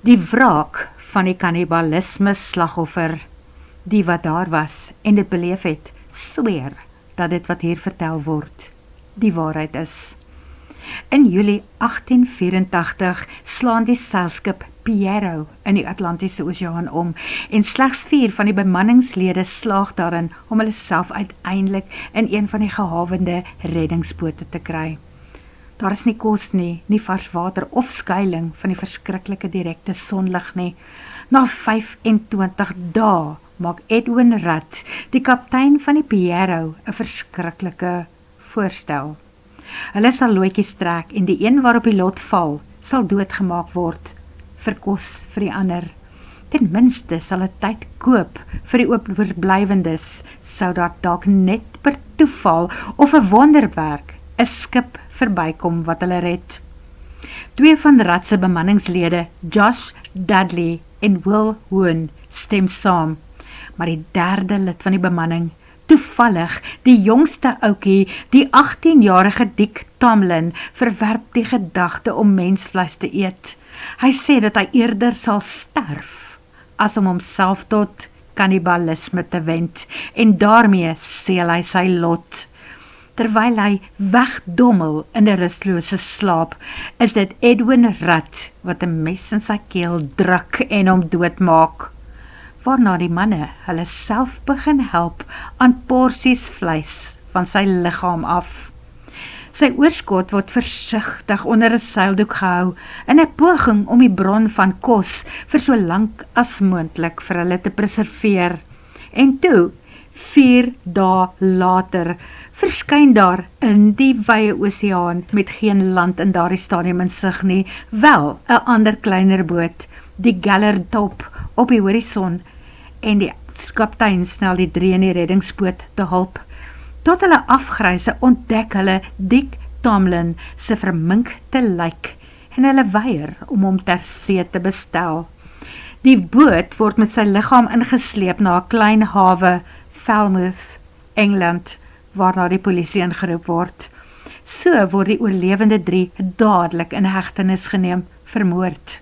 Die wraak van die kannibalisme slagoffer, die wat daar was en dit beleef het, sweer dat dit wat hier vertel word, die waarheid is. In Julie 1884 slaan die seilskip Pierrot in die Atlantiese Oseaan om en slegs 4 van die bemanningslede slaag daarin om hulle self uiteindelik in een van die gehavende reddingsbote te kry. Daar is nie kos nie vars water of skuiling van die verskriklike direkte sonlig nie. Na 25 dae maak Edwin Rudd, die kaptein van die Pierrot, 'n verskriklike voorstel. Hulle sal loetjies trek en die een waarop die lot val, sal doodgemaak word, vir kos vir die ander. Ten minste sal 'n tyd koop vir die oorblywendes, sou daar dalk net per toeval of 'n wonderwerk 'n skip verbykom wat hulle red. 2 van Rudd se bemanningslede, Josh Dudley en Will Hoon, stem saam, maar die 3de lid van die bemanning, toevallig die jongste oukie, die 18-jarige Dick Tomlin, verwerp die gedagte om mensvleis te eet. Hy sê dat hy eerder sal sterf, as om homself tot kannibalisme te wend, en daarmee seel hy sy lot. Terwyl hy wegdommel in 'n rustlose slaap, is dit Edwin Rudd wat 'n mes in sy keel druk en hom doodmaak. Waarna die manne hulle self begin help aan porsies vleis van sy liggaam af. Sy oorskot word versigtig onder 'n seildoek gehou in 'n poging om die bron van kos vir so lank as moontlik vir hulle te preserveer. En toe, 4 dae later, verskyn daar in die wye oseaan met geen land in daardie stadium in sig nie, wel 'n ander kleiner boot, die Gallertop, op die horison, en die kaptein snel die 3 in die reddingsboot te hulp. Tot hulle afgryse ontdek hulle Dick Tomlin se verminkte lijk en hulle weier om hom ter see te bestel. Die boot word met sy liggaam ingesleep na 'n klein hawe, Falmouth, Engeland, waarna die polisie ingeroep word. So word die oorlewende 3 dadelik in hegtenis geneem, vermoord.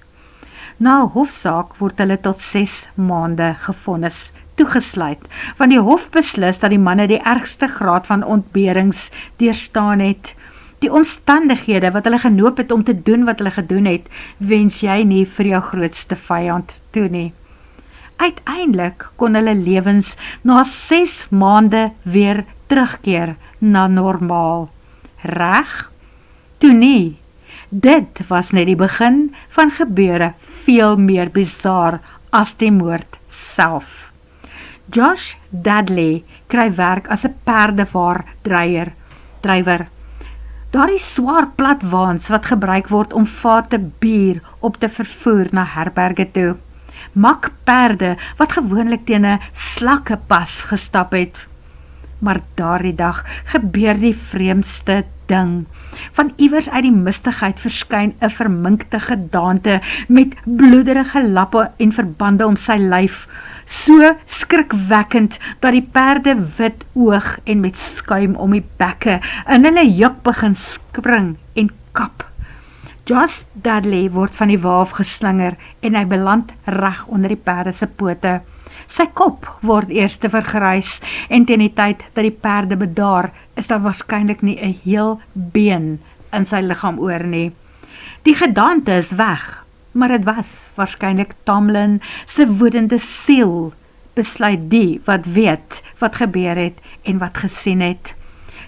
Na 'n hofsaak word hulle tot 6 maande gevonnis, toegesluit, want die hof beslis dat die manne die ergste graad van ontberings deurstaan het. Die omstandighede wat hulle genoop het om te doen wat hulle gedoen het, wens jy nie vir jou grootste vyand toe nie. Uiteindelik kon hulle lewens na 6 maande weer terugkeer na normaal. Reg? Toe nie. Dit was net die begin van gebeure veel meer bizar as die moord self. Josh Dudley kry werk as 'n perdedrywer. Daardie swaar platwaans wat gebruik word om vate bier op te vervoer na herberge toe. Mak perde wat gewoonlik teen 'n slakkepas gestap het. Maar daardie dag gebeur die vreemdste ding. Van iewers uit die mistigheid verskyn 'n verminkte gedaante met bloederige lappe en verbande om sy lyf, so skrikwekkend dat die perde wit oog en met skuim om die bekke in hulle juk begin spring en kap. Josh Dudley word van die wa af geslinger en hy beland reg onder die perde se pote. Sy kop word eers vergrys en teen die tyd dat die perde bedaar, is daar waarskynlik nie 'n heel been in sy liggaam oor nie. Die gedaante is weg, maar dit was waarskynlik Tomlin se woedende siel, besluit die wat weet wat gebeur het en wat gesien het.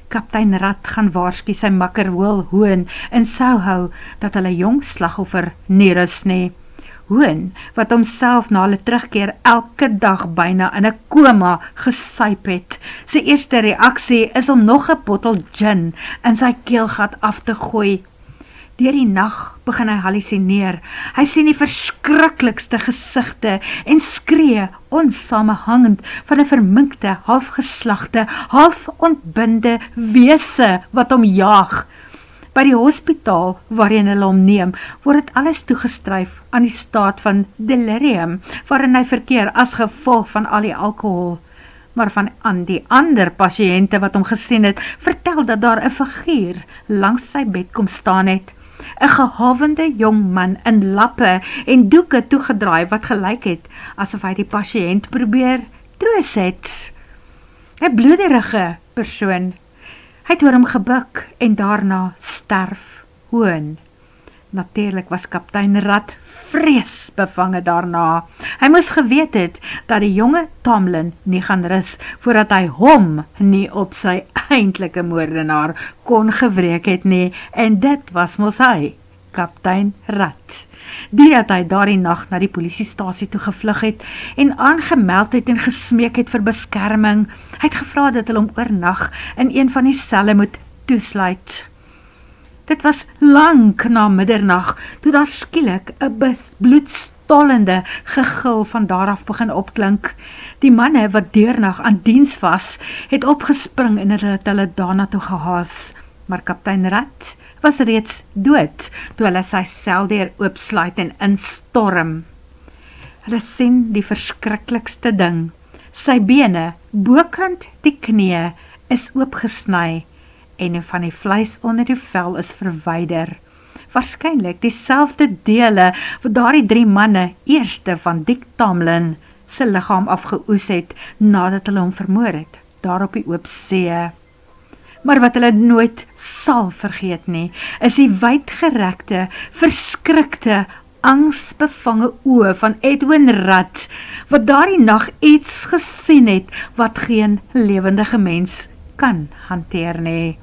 Kaptein Rudd gaan waarsku sy makker Will Hoon en sou hou dat hulle jong slagoffer nie rus nie. Hoon, wat homself na hulle terugkeer elke dag byna in 'n koma gesuip het. Sy eerste reaksie is om nog 'n bottel gin in sy keelgat af te gooi. Deur die nag begin hy hallusineer. Hy sien die verskriklikste gesigte en skree onsamehangend van 'n verminkte, halfgeslagte, half ontbinde wese wat hom jaag. By die hospitaal waarin hulle hom neem, word dit alles toegeskryf aan die staat van delirium, waarin hy verkeer as gevolg van al die alkohol. Maar van aan die ander pasiënte wat hom gesien het, vertel dat daar 'n figuur langs sy bed kom staan het. 'n gehavende jong man in lappe en doeke toegedraai wat gelyk het asof hy die pasiënt probeer troos het. 'n bloederige persoon. Hy het oor hom gebuk en daarna sterf hoon. Natuurlik was kaptein Rat vreesbevange daarna. Hy moes geweet het dat die jonge Tomlin nie gaan rus voordat hy hom nie op sy eintlike moordenaar kon gewreek het nie, en dit was mos hy, kaptein Rat. Die dat hy daardie nag na die polisiestasie toe gevlug het en aangemeld het en gesmeek het vir beskerming. Hy het gevra dat hulle hom oornag in een van die selle moet toesluit. Dit was lank na middernag, toe daar skielik 'n bloedstollende gegil van daar af begin opklink. Die manne wat deurnag aan diens was, het opgespring en het hulle daarna toe gehaas. Maar kaptein Rat was reeds dood, toe hulle sy seldeur oopsluit en instorm. Hulle sien die verskriklikste ding. Sy bene, bokant die knie, is oopgesny, en van die vleis onder die vel is verwyder. Waarskynlik dieselfde dele wat daardie 3 manne eerste van Dick Tomlin se liggaam afgeoes het nadat hulle hom vermoor het, daar op die oop see. Maar wat hulle nooit sal vergeet nie, is die wydgerekte, verskrikte, angsbevange oë van Edwin Rat, wat daardie nag iets gesien het wat geen lewendige mens kan hanteer nie.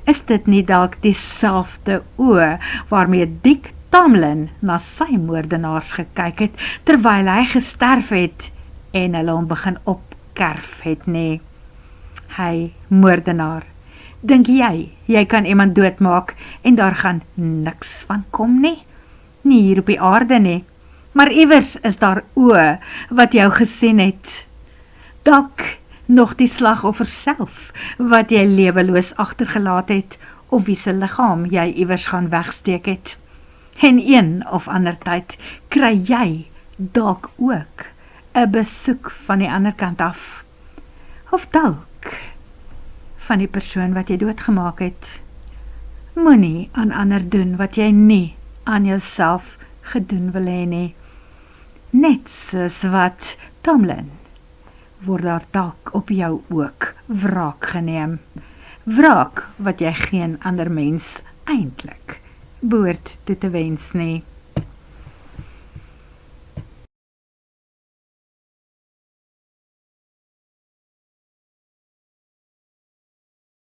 Is dit nie dalk dieselfde oë waarmee Dick Tomlin na sy moordenaars gekyk het, terwyl hy gesterf het en hulle hom begin opkerf het nie? Hy, moordenaar, dink jy kan iemand doodmaak en daar gaan niks van kom nie? Nie hier op die aarde nie, maar iewers is daar oë wat jou gesien het. Dalk nog die slagoffer self, wat jy leweloos agtergelaat het, of wie se liggaam jy iewers gaan wegsteek het. En een of ander tyd kry jy dalk ook 'n besoek van die ander kant af. Of dalk van die persoon wat jy doodgemaak het. Moenie aan ander doen wat jy nie aan jouself gedoen wil hê nie. Net soos wat Tomlin, word daar dalk op jou ook wraak geneem. Wraak wat jy geen ander mens eintlik behoort toe te wens nie.